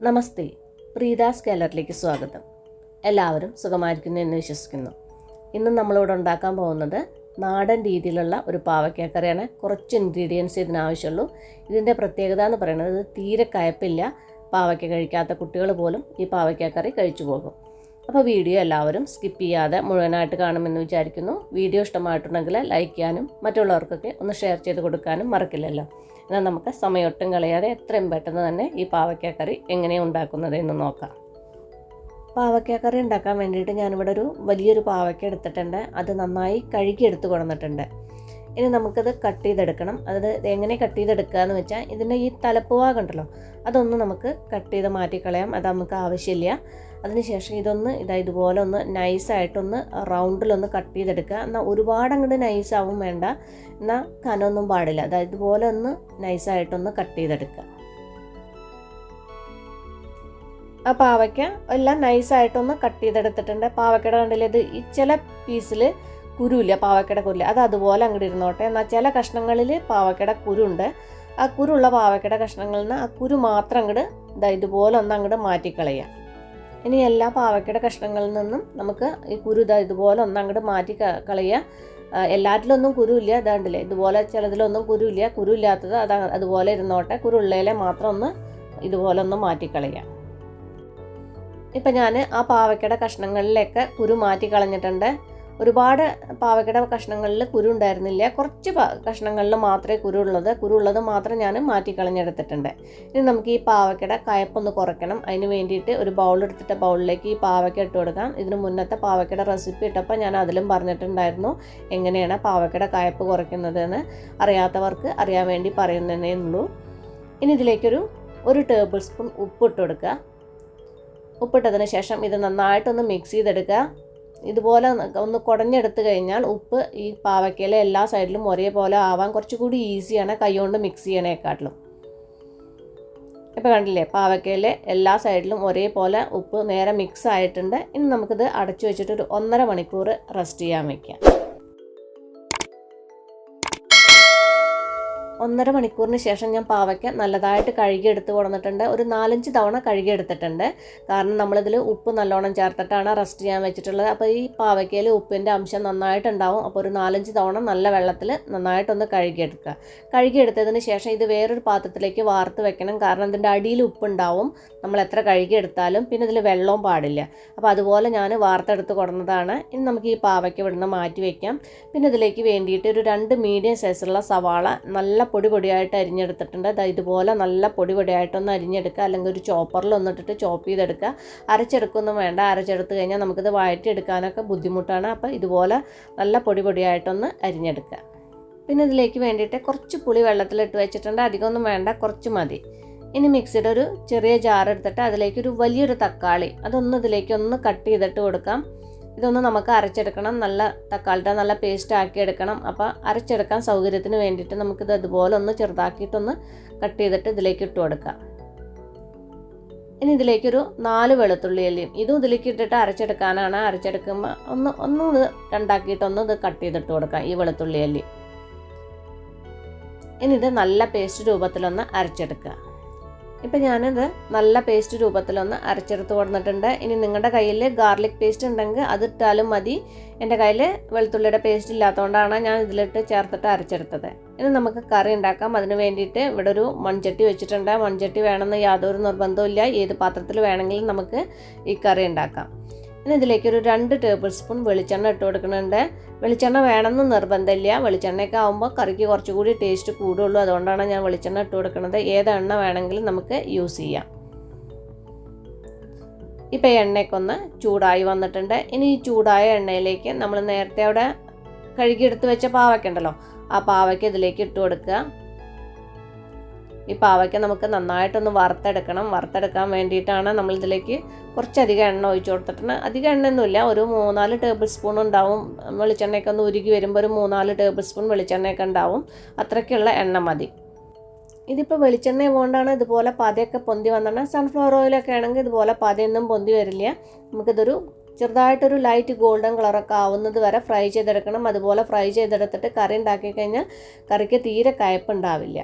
നമസ്തേ, പ്രീതാസ് ഗാലറിയിലേക്ക് സ്വാഗതം. എല്ലാവരും സുഖമായിരിക്കുന്നു എന്ന് വിശ്വസിക്കുന്നു. ഇന്ന് നമ്മളിവിടെ ഉണ്ടാക്കാൻ പോകുന്നത് നാടൻ രീതിയിലുള്ള ഒരു പാവയ്ക്കക്കറിയാണ്. കുറച്ച് ഇൻഗ്രീഡിയൻസ് ഇതിനാവശ്യമുള്ളൂ. ഇതിൻ്റെ പ്രത്യേകത എന്ന് പറയുന്നത് ഇത് തീരെ കയ്പില്ല. പാവയ്ക്ക കഴിക്കാത്ത കുട്ടികൾ പോലും ഈ പാവയ്ക്കക്കറി കഴിച്ചു പോകും. അപ്പോൾ വീഡിയോ എല്ലാവരും സ്കിപ്പ് ചെയ്യാതെ മുഴുവനായിട്ട് കാണുമെന്ന് വിചാരിക്കുന്നു. വീഡിയോ ഇഷ്ടമായിട്ടുണ്ടെങ്കിൽ ലൈക്ക് ചെയ്യാനും മറ്റുള്ളവർക്കൊക്കെ ഒന്ന് ഷെയർ ചെയ്ത് കൊടുക്കാനും മറക്കില്ലല്ലോ. എന്നാൽ നമുക്ക് സമയമൊട്ടും കളയാതെ എത്രയും പെട്ടെന്ന് തന്നെ ഈ പാവയ്ക്കക്കറി എങ്ങനെയാണ് ഉണ്ടാക്കുന്നത് എന്ന് നോക്കാം. പാവയ്ക്കക്കറി ഉണ്ടാക്കാൻ വേണ്ടിയിട്ട് ഞാനിവിടെ ഒരു വലിയൊരു പാവയ്ക്ക എടുത്തിട്ടുണ്ട്. അത് നന്നായി കഴുകി എടുത്ത് കൊണ്ടുവന്നിട്ടുണ്ട്. ഇനി നമുക്കത് കട്ട് ചെയ്തെടുക്കണം. അത് എങ്ങനെ കട്ട് ചെയ്തെടുക്കുക എന്ന് വെച്ചാൽ ഇതിൻ്റെ ഈ തലപ്പ് ഭാഗം ഉണ്ടല്ലോ, അതൊന്ന് നമുക്ക് കട്ട് ചെയ്ത് മാറ്റിക്കളയാം. അത് നമുക്ക് ആവശ്യമില്ല. അതിനുശേഷം ഇതുപോലെ ഒന്ന് നൈസായിട്ടൊന്ന് റൗണ്ടിലൊന്ന് കട്ട് ചെയ്തെടുക്കുക. എന്നാൽ ഒരുപാട് അങ്ങോട്ട് നൈസാവും വേണ്ട, എന്നാൽ കനമൊന്നും പാടില്ല. ഇതുപോലെ ഒന്ന് നൈസായിട്ടൊന്ന് കട്ട് ചെയ്തെടുക്കുക. ആ പാവയ്ക്ക എല്ലാം നൈസായിട്ടൊന്ന് കട്ട് ചെയ്തെടുത്തിട്ടുണ്ട്. പാവയ്ക്കയുടെ കണ്ടില്ല, ഇത് ഈ ചില പീസിൽ കുരുവില്ല, പാവയ്ക്കയുടെ കുരുല്ല, അത് അതുപോലെ അങ്ങോട്ട് ഇരുന്നോട്ടെ. എന്നാൽ ചില കഷ്ണങ്ങളിൽ പാവയ്ക്കയുടെ കുരുണ്ട്. ആ കുരുള്ള പാവയ്ക്കയുടെ കഷ്ണങ്ങളിൽ നിന്ന് ആ കുരു മാത്രം അങ്ങോട്ട് ഇതുപോലെ ഒന്ന് അങ്ങോട്ട് മാറ്റിക്കളയുക. ഇനി എല്ലാ പാവയ്ക്കയുടെ കഷ്ണങ്ങളിൽ നിന്നും നമുക്ക് ഈ കുരു ഇതുപോലെ ഒന്ന് അങ്ങോട്ട് മാറ്റി കളയുക. എല്ലാറ്റിലൊന്നും കുരുവില്ല, ഇതാണ്ടില്ലേ, ഇതുപോലെ ചിലതിലൊന്നും കുരുവില്ല. കുരുവില്ലാത്തത് അതുപോലെ ഇരുന്നോട്ടെ. കുരുള്ളതിലെ മാത്രം ഒന്ന് ഇതുപോലെ ഒന്ന് മാറ്റിക്കളയുക. ഇപ്പം ഞാൻ ആ പാവയ്ക്കയുടെ കഷ്ണങ്ങളിലൊക്കെ കുരു മാറ്റി കളഞ്ഞിട്ടുണ്ട്. ഒരുപാട് പാവയ്ക്കയുടെ കഷ്ണങ്ങളിൽ കുരു ഉണ്ടായിരുന്നില്ല. കുറച്ച് കഷ്ണങ്ങളിൽ മാത്രമേ കുരുള്ളത് മാത്രം ഞാൻ മാറ്റിക്കളഞ്ഞെടുത്തിട്ടുണ്ട്. ഇനി നമുക്ക് ഈ പാവയ്ക്കയുടെ കയ്പ്പൊന്ന് കുറയ്ക്കണം. അതിന് വേണ്ടിയിട്ട് ഒരു ബൗളെടുത്തിട്ട് ബൗളിലേക്ക് ഈ പാവയ്ക്ക ഇട്ട് കൊടുക്കാം. ഇതിന് മുന്നത്തെ പാവയ്ക്കയുടെ റെസിപ്പി ഇട്ടപ്പോൾ ഞാൻ അതിലും പറഞ്ഞിട്ടുണ്ടായിരുന്നു എങ്ങനെയാണ് പാവയ്ക്കയുടെ കയ്പ്പ് കുറയ്ക്കുന്നതെന്ന്. അറിയാത്തവർക്ക് അറിയാൻ വേണ്ടി പറയുന്നതേ ഉള്ളൂ. ഇനി ഇതിലേക്കൊരു 1 ടേബിൾ സ്പൂൺ ഉപ്പ് ഇട്ട് കൊടുക്കുക. ഉപ്പിട്ടതിന് ശേഷം ഇത് നന്നായിട്ടൊന്ന് മിക്സ് ചെയ്തെടുക്കുക. ഇതുപോലെ ഒന്ന് കുടഞ്ഞെടുത്ത് കഴിഞ്ഞാൽ ഉപ്പ് ഈ പാവയ്ക്കയിലെ എല്ലാ സൈഡിലും ഒരേപോലെ ആവാൻ കുറച്ചുകൂടി ഈസിയാണ് കൈകൊണ്ട് മിക്സ് ചെയ്യണേക്കാട്ടിലും. ഇപ്പോൾ കണ്ടില്ലേ, പാവയ്ക്കയിലെ എല്ലാ സൈഡിലും ഒരേപോലെ ഉപ്പ് നേരെ മിക്സ് ആയിട്ടുണ്ട്. ഇനി നമുക്കിത് അടച്ചു വെച്ചിട്ട് ഒരു 1.5 മണിക്കൂർ റെസ്റ്റ് ചെയ്യാൻ വയ്ക്കാം. 1.5 മണിക്കൂറിന് ശേഷം ഞാൻ പാവയ്ക്ക നല്ലതായിട്ട് കഴുകിയെടുത്ത് കൊടുത്തിട്ടുണ്ട്. ഒരു 4-5 തവണ കഴുകിയെടുത്തിട്ടുണ്ട്. കാരണം നമ്മളിതിൽ ഉപ്പ് നല്ലോണം ചേർത്തിട്ടാണ് റെസ്റ്റ് ചെയ്യാൻ വെച്ചിട്ടുള്ളത്. അപ്പോൾ ഈ പാവയ്ക്കയിൽ ഉപ്പിൻ്റെ അംശം നന്നായിട്ടുണ്ടാവും. അപ്പോൾ ഒരു 4-5 തവണ നല്ല വെള്ളത്തിൽ നന്നായിട്ടൊന്ന് കഴുകിയെടുക്കുക. കഴുകിയെടുത്തതിന് ശേഷം ഇത് വേറൊരു പാത്രത്തിലേക്ക് വാർത്ത് വെക്കണം. കാരണം ഇതിൻ്റെ അടിയിൽ ഉപ്പുണ്ടാവും നമ്മൾ എത്ര കഴുകിയെടുത്താലും. പിന്നെ ഇതിൽ വെള്ളവും പാടില്ല. അപ്പോൾ അതുപോലെ ഞാൻ വാർത്തെടുത്ത് കൊടുന്നതാണ്. ഇനി നമുക്ക് ഈ പാവയ്ക്ക ഇവിടുന്ന് മാറ്റി വയ്ക്കാം. പിന്നെ ഇതിലേക്ക് വേണ്ടിയിട്ട് ഒരു 2 മീഡിയം സൈസുള്ള സവാള നല്ല പൊടിയായിട്ട് അരിഞ്ഞെടുത്തിട്ടുണ്ട്. ഇതുപോലെ നല്ല പൊടിയായിട്ടൊന്ന് അരിഞ്ഞെടുക്കുക. അല്ലെങ്കിൽ ഒരു ചോപ്പറിൽ ഒന്നിട്ടിട്ട് ചോപ്പ് ചെയ്തെടുക്കുക. അരച്ചെടുക്കൊന്നും വേണ്ട. അരച്ചെടുത്ത് കഴിഞ്ഞാൽ നമുക്കിത് വഴറ്റിയെടുക്കാനൊക്കെ ബുദ്ധിമുട്ടാണ്. അപ്പോൾ ഇതുപോലെ നല്ല പൊടിയായിട്ടൊന്ന് അരിഞ്ഞെടുക്കുക. പിന്നെ ഇതിലേക്ക് വേണ്ടിയിട്ട് കുറച്ച് പുളി വെള്ളത്തിലിട്ട് വെച്ചിട്ടുണ്ട്. അധികമൊന്നും വേണ്ട, കുറച്ച് മതി. ഇനി മിക്സിയുടെ ഒരു ചെറിയ ജാർ എടുത്തിട്ട് അതിലേക്കൊരു വലിയൊരു തക്കാളി അതൊന്ന് ഇതിലേക്കൊന്ന് കട്ട് ചെയ്തിട്ട് കൊടുക്കാം. ഇതൊന്ന് നമുക്ക് അരച്ചെടുക്കണം. നല്ല തക്കാളിയുടെ നല്ല പേസ്റ്റ് ആക്കി എടുക്കണം. അപ്പോൾ അരച്ചെടുക്കാൻ സൗകര്യത്തിന് വേണ്ടിയിട്ട് നമുക്കിത് അതുപോലെ ഒന്ന് ചെറുതാക്കിയിട്ടൊന്ന് കട്ട് ചെയ്തിട്ട് ഇതിലേക്ക് ഇട്ട് കൊടുക്കാം. ഇനി ഇതിലേക്കൊരു 4 വെളുത്തുള്ളി അല്ലിയും ഇതും ഇതിലേക്ക് ഇട്ടിട്ട് അരച്ചെടുക്കാനാണ്. അരച്ചെടുക്കുമ്പോൾ ഒന്ന് രണ്ടാക്കിയിട്ടൊന്ന് ഇത് കട്ട് ചെയ്തിട്ട് കൊടുക്കാം ഈ വെളുത്തുള്ളി അല്ലി. ഇനി ഇത് നല്ല പേസ്റ്റ് രൂപത്തിലൊന്ന് അരച്ചെടുക്കുക. ഇപ്പം ഞാനിത് നല്ല പേസ്റ്റ് രൂപത്തിലൊന്ന് അരച്ചെടുത്ത് കൊടുത്തിട്ടുണ്ട്. ഇനി നിങ്ങളുടെ കയ്യിൽ ഗാർലിക് പേസ്റ്റ് ഉണ്ടെങ്കിൽ അതിട്ടാലും മതി. എൻ്റെ കയ്യിൽ വെളുത്തുള്ളിയുടെ പേസ്റ്റ് ഇല്ലാത്തതുകൊണ്ടാണ് ഞാൻ ഇതിലിട്ട് ചേർത്തിട്ട് അരച്ചെടുത്തത്. ഇനി നമുക്ക് കറി ഉണ്ടാക്കാം. അതിന് വേണ്ടിയിട്ട് ഇവിടെ ഒരു മൺചട്ടി വെച്ചിട്ടുണ്ട്. മൺചട്ടി വേണമെന്ന് യാതൊരു നിർബന്ധവും ഇല്ല. ഏത് പാത്രത്തിൽ വേണമെങ്കിലും നമുക്ക് ഈ കറി ഉണ്ടാക്കാം. ഇനി ഇതിലേക്കൊരു 2 ടേബിൾ സ്പൂൺ വെളിച്ചെണ്ണ ഇട്ട് കൊടുക്കുന്നുണ്ട്. വെളിച്ചെണ്ണ വേണമെന്ന് നിർബന്ധമില്ല. വെളിച്ചെണ്ണയൊക്കെ ആകുമ്പോൾ കറിക്ക് കുറച്ചുകൂടി ടേസ്റ്റ് കൂടുള്ളൂ. അതുകൊണ്ടാണ് ഞാൻ വെളിച്ചെണ്ണ ഇട്ട് കൊടുക്കുന്നത്. ഏത് എണ്ണ വേണമെങ്കിലും നമുക്ക് യൂസ് ചെയ്യാം. ഇപ്പോൾ എണ്ണയൊക്കെ ഒന്ന് ചൂടായി വന്നിട്ടുണ്ട്. ഇനി ഈ ചൂടായ എണ്ണയിലേക്ക് നമ്മൾ നേരത്തെ അവിടെ കഴുകിയെടുത്ത് വെച്ച പാവയ്ക്ക ഉണ്ടല്ലോ, ആ പാവയ്ക്ക ഇതിലേക്ക് ഇട്ട് കൊടുക്കുക. ഈ പാവയ്ക്ക നമുക്ക് നന്നായിട്ടൊന്ന് വറുത്തെടുക്കണം. വറുത്തെടുക്കാൻ വേണ്ടിയിട്ടാണ് നമ്മളിതിലേക്ക് കുറച്ചധികം എണ്ണ ഒഴിച്ചു കൊടുത്തിട്ടുണ്ട്. അധികം എണ്ണയൊന്നുമില്ല, ഒരു 3-4 ടേബിൾ സ്പൂൺ ഉണ്ടാവും. വെളിച്ചെണ്ണയൊക്കെ ഒന്ന് ഉരുകി വരുമ്പോൾ ഒരു 3-4 ടേബിൾ സ്പൂൺ വെളിച്ചെണ്ണയൊക്കെ ഉണ്ടാവും. അത്രയ്ക്കുള്ള എണ്ണ മതി. ഇതിപ്പോൾ വെളിച്ചെണ്ണ കൊണ്ടാണ് ഇതുപോലെ പതയൊക്കെ പൊന്തി വന്നിട്ട്. സൺഫ്ലവർ ഓയിലൊക്കെ ആണെങ്കിൽ ഇതുപോലെ പതയൊന്നും പൊന്തി വരില്ല. നമുക്കിതൊരു ചെറുതായിട്ടൊരു ലൈറ്റ് ഗോൾഡൻ കളറൊക്കെ ആവുന്നത് വരെ ഫ്രൈ ചെയ്തെടുക്കണം. അതുപോലെ ഫ്രൈ ചെയ്തെടുത്തിട്ട് കറി ഉണ്ടാക്കി കഴിഞ്ഞാൽ കറിക്ക് തീരെ കയ്പ്പുണ്ടാവില്ല.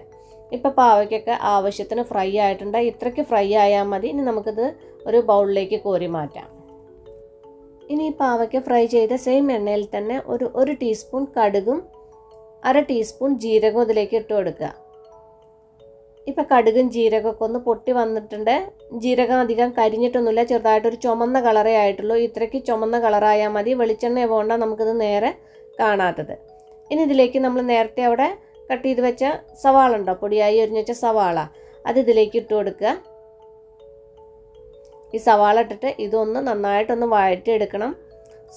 ഇപ്പോൾ പാവയ്ക്കൊക്കെ ആവശ്യത്തിന് ഫ്രൈ ആയിട്ടുണ്ട്. ഇത്രയ്ക്ക് ഫ്രൈ ആയാൽ മതി. ഇനി നമുക്കിത് ഒരു ബൗളിലേക്ക് കോരി മാറ്റാം. ഇനി ഈ പാവയ്ക്ക ഫ്രൈ ചെയ്ത സെയിം എണ്ണയിൽ തന്നെ ഒരു ടീസ്പൂൺ കടുകും 1/2 ടീസ്പൂൺ ജീരകവും ഇതിലേക്ക് ഇട്ട് കൊടുക്കുക. ഇപ്പം കടുകും ജീരകമൊക്കെ ഒന്ന് പൊട്ടി വന്നിട്ടുണ്ട്. ജീരകം അധികം കരിഞ്ഞിട്ടൊന്നുമില്ല, ചെറുതായിട്ടൊരു ചുമന്ന കളറേ ആയിട്ടുള്ളൂ. ഇത്രയ്ക്ക് ചുമന്ന കളറായാൽ മതി. വെളിച്ചെണ്ണ പോകണ്ട നമുക്കിത് നേരെ കാണാത്തത്. ഇനി ഇതിലേക്ക് നമ്മൾ നേരത്തെ അവിടെ കട്ട് ചെയ്ത് വെച്ച സവാള ഉണ്ടോ, പൊടിയായി അരിഞ്ഞ് വെച്ച സവാള, അത് ഇതിലേക്ക് ഇട്ട് കൊടുക്കുക. ഈ സവാള ഇട്ടിട്ട് ഇതൊന്ന് നന്നായിട്ടൊന്ന് വഴറ്റിയെടുക്കണം.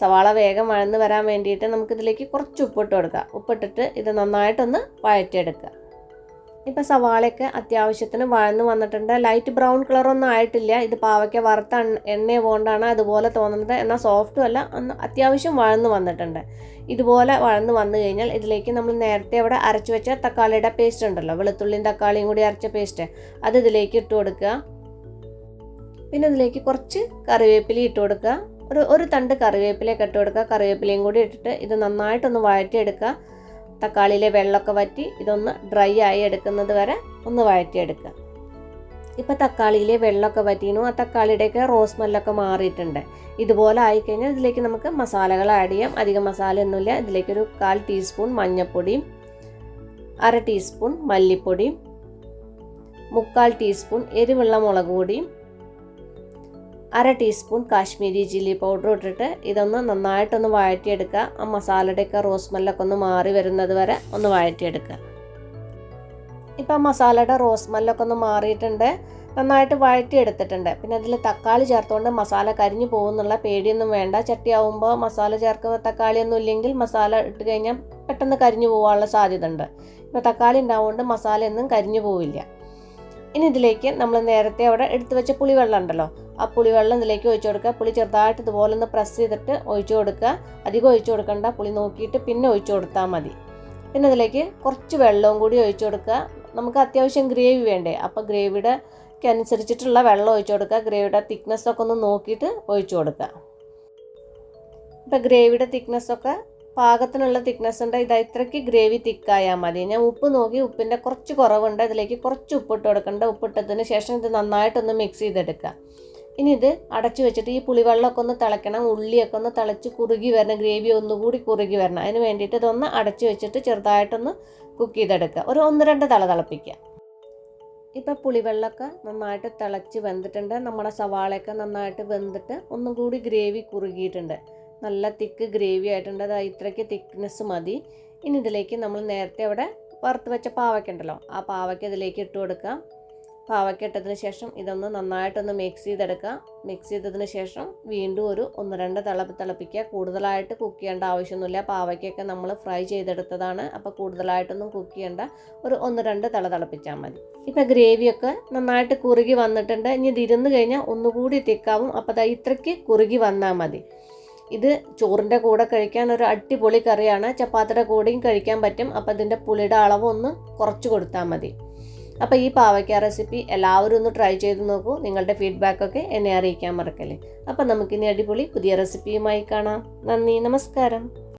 സവാള വേഗം വഴന്ന് വരാൻ വേണ്ടിയിട്ട് നമുക്കിതിലേക്ക് കുറച്ച് ഉപ്പിട്ട് കൊടുക്കുക. ഉപ്പിട്ടിട്ട് ഇത് നന്നായിട്ടൊന്ന് വഴറ്റിയെടുക്കുക. ഇപ്പം സവാളയൊക്കെ അത്യാവശ്യത്തിന് വഴന്ന് വന്നിട്ടുണ്ട്. ലൈറ്റ് ബ്രൗൺ കളറൊന്നും ആയിട്ടില്ല. ഇത് പാവയ്ക്ക വറുത്ത എണ്ണ കൊണ്ടാണ് അതുപോലെ തോന്നുന്നത്. എന്നാൽ സോഫ്റ്റും അല്ല, അത്യാവശ്യം വഴന്ന് വന്നിട്ടുണ്ട്. ഇതുപോലെ വഴന്ന് വന്നു കഴിഞ്ഞാൽ ഇതിലേക്ക് നമ്മൾ നേരത്തെ അവിടെ അരച്ച് വെച്ച തക്കാളിയുടെ പേസ്റ്റ് ഉണ്ടല്ലോ, വെളുത്തുള്ളിയും തക്കാളിയും കൂടി അരച്ച പേസ്റ്റ്, അത് ഇതിലേക്ക് ഇട്ട് കൊടുക്കുക. പിന്നെ ഇതിലേക്ക് കുറച്ച് കറിവേപ്പില ഇട്ട് കൊടുക്കുക. ഒരു തണ്ട് കറിവേപ്പിലയൊക്കെ ഇട്ട് കൊടുക്കുക. കറിവേപ്പിലയും കൂടി ഇട്ടിട്ട് ഇത് നന്നായിട്ടൊന്ന് വഴറ്റിയെടുക്കുക. തക്കാളിയിലെ വെള്ളമൊക്കെ വറ്റി ഇതൊന്ന് ഡ്രൈ ആയി എടുക്കുന്നത് വരെ ഒന്ന് വഴറ്റിയെടുക്കുക. ഇപ്പം തക്കാളിയിലെ വെള്ളമൊക്കെ വറ്റിയിരുന്നു. ആ തക്കാളിയുടെയൊക്കെ റോസ് സ്മെല്ലൊക്കെ മാറിയിട്ടുണ്ട്. ഇതുപോലെ ആയിക്കഴിഞ്ഞാൽ ഇതിലേക്ക് നമുക്ക് മസാലകൾ ആഡ് ചെയ്യാം. അധികം മസാല ഒന്നുമില്ല. ഇതിലേക്കൊരു 1/4 ടീസ്പൂൺ മഞ്ഞൾപ്പൊടിയും 1/2 ടീസ്പൂൺ മല്ലിപ്പൊടിയും 3/4 ടീസ്പൂൺ എരിവുള്ള മുളക് പൊടിയും 1/2 ടീസ്പൂൺ കാശ്മീരി ചില്ലി പൗഡർ ഇട്ടിട്ട് ഇതൊന്ന് നന്നായിട്ടൊന്ന് വഴറ്റിയെടുക്കുക. ആ മസാലയുടെയൊക്കെ റോസ് സ്മെല്ലൊക്കെ ഒന്ന് മാറി വരുന്നത് വരെ ഒന്ന് വഴറ്റിയെടുക്കുക. ഇപ്പം മസാലയുടെ റോസ് സ്മെല്ലൊക്കെ ഒന്ന് മാറിയിട്ടുണ്ട്, നന്നായിട്ട് വഴറ്റിയെടുത്തിട്ടുണ്ട്. പിന്നെ അതിൽ തക്കാളി ചേർത്തുകൊണ്ട് മസാല കരിഞ്ഞു പോകുന്നുള്ള പേടിയൊന്നും വേണ്ട. ചട്ടിയാവുമ്പോൾ മസാല ചേർക്കുക, തക്കാളിയൊന്നും ഇല്ലെങ്കിൽ മസാല ഇട്ട് കഴിഞ്ഞാൽ പെട്ടെന്ന് കരിഞ്ഞു പോകാനുള്ള സാധ്യത ഉണ്ട്. ഇപ്പോൾ തക്കാളി ഉണ്ടാവുകൊണ്ട് മസാലയൊന്നും കരിഞ്ഞു പോവില്ല. ഇനി ഇതിലേക്ക് നമ്മൾ നേരത്തെ അവിടെ എടുത്തു വെച്ച പുളിവെള്ളം ഉണ്ടല്ലോ, ആ പുളിവെള്ളം ഇതിലേക്ക് ഒഴിച്ചു കൊടുക്കുക. പുളി ചെറുതായിട്ട് ഇതുപോലെ ഒന്ന് പ്രസ് ചെയ്തിട്ട് ഒഴിച്ചു കൊടുക്കുക. അധികം ഒഴിച്ചു കൊടുക്കണ്ട, പുളി നോക്കിയിട്ട് പിന്നെ ഒഴിച്ചു കൊടുത്താൽ മതി. പിന്നെ ഇതിലേക്ക് കുറച്ച് വെള്ളവും കൂടി ഒഴിച്ചു കൊടുക്കുക. നമുക്ക് അത്യാവശ്യം ഗ്രേവി വേണ്ടേ, അപ്പോൾ ഗ്രേവിയുടെ അനുസരിച്ചിട്ടുള്ള വെള്ളം ഒഴിച്ചു കൊടുക്കുക. ഗ്രേവിയുടെ തിക്നെസ്സൊക്കെ ഒന്ന് നോക്കിയിട്ട് ഒഴിച്ചു കൊടുക്കുക. ഇപ്പം ഗ്രേവിയുടെ തിക്നെസ്സൊക്കെ പാകത്തിനുള്ള തിക്നെസ് ഉണ്ട്. ഇത്രയ്ക്ക് ഗ്രേവി തിക്കായാൽ മതി. ഞാൻ ഉപ്പ് നോക്കി, ഉപ്പിൻ്റെ കുറച്ച് കുറവുണ്ട്. ഇതിലേക്ക് കുറച്ച് ഉപ്പിട്ട് കൊടുക്കേണ്ട. ഉപ്പിട്ടതിന് ശേഷം ഇത് നന്നായിട്ടൊന്ന് മിക്സ് ചെയ്തെടുക്കുക. ഇനി ഇത് അടച്ചു വെച്ചിട്ട് ഈ പുളിവെള്ളമൊക്കെ ഒന്ന് തിളയ്ക്കണം. ഉള്ളിയൊക്കെ ഒന്ന് തിളച്ച് കുറുകി വരണം, ഗ്രേവി ഒന്നുകൂടി കുറുകി വരണം. അതിന് വേണ്ടിയിട്ട് ഇതൊന്ന് അടച്ചു വെച്ചിട്ട് ചെറുതായിട്ടൊന്ന് കുക്ക് ചെയ്തെടുക്കുക. ഒരു 1-2 തള തിളപ്പിക്കുക. ഇപ്പം പുളിവെള്ളമൊക്കെ നന്നായിട്ട് തിളച്ച് വെന്തിട്ടുണ്ട്. നമ്മുടെ സവാളയൊക്കെ നന്നായിട്ട് വെന്തിട്ട് ഒന്നും കൂടി ഗ്രേവി കുറുകിയിട്ടുണ്ട്. നല്ല തിക്ക് ഗ്രേവി ആയിട്ടുണ്ട്. അത് ഇത്രയ്ക്ക് തിക്നെസ് മതി. ഇനി ഇതിലേക്ക് നമ്മൾ നേരത്തെ അവിടെ വറുത്ത് വെച്ച പാവയ്ക്ക ഉണ്ടല്ലോ, ആ പാവയ്ക്ക ഇതിലേക്ക് ഇട്ട് കൊടുക്കുക. പാവയ്ക്ക ഇട്ടതിന് ശേഷം ഇതൊന്ന് നന്നായിട്ടൊന്ന് മിക്സ് ചെയ്തെടുക്കുക. മിക്സ് ചെയ്തതിന് ശേഷം വീണ്ടും ഒരു 1-2 തിളപ്പിക്കുക. കൂടുതലായിട്ട് കുക്ക് ചെയ്യേണ്ട ആവശ്യമൊന്നുമില്ല. പാവയ്ക്കൊക്കെ നമ്മൾ ഫ്രൈ ചെയ്തെടുത്തതാണ്, അപ്പോൾ കൂടുതലായിട്ടൊന്നും കുക്ക് ചെയ്യേണ്ട. ഒരു 1-2 തിളപ്പിച്ചാൽ മതി. ഇപ്പം ഗ്രേവിയൊക്കെ നന്നായിട്ട് കുറുകി വന്നിട്ടുണ്ട്. ഇനി ഇത് ഇരുന്ന് കഴിഞ്ഞാൽ ഒന്നുകൂടി തിക്കാവും. അപ്പോൾ ഇത്രയ്ക്ക് കുറുകി വന്നാൽ മതി. ഇത് ചോറിൻ്റെ കൂടെ കഴിക്കാൻ ഒരു അടിപൊളി കറിയാണ്. ചപ്പാത്തിയുടെ കൂടെയും കഴിക്കാൻ പറ്റും. അപ്പോൾ ഇതിൻ്റെ പുളിയുടെ അളവ് ഒന്ന് കുറച്ച് കൊടുത്താൽ മതി. അപ്പോൾ ഈ പാവയ്ക്ക റെസിപ്പി എല്ലാവരും ഒന്ന് ട്രൈ ചെയ്ത് നോക്കൂ. നിങ്ങളുടെ ഫീഡ്ബാക്കൊക്കെ എന്നെ അറിയിക്കാൻ മറക്കല്ലേ. അപ്പോൾ നമുക്കിനി അടിപൊളി പുതിയ റെസിപ്പിയുമായി കാണാം. നന്ദി, നമസ്കാരം.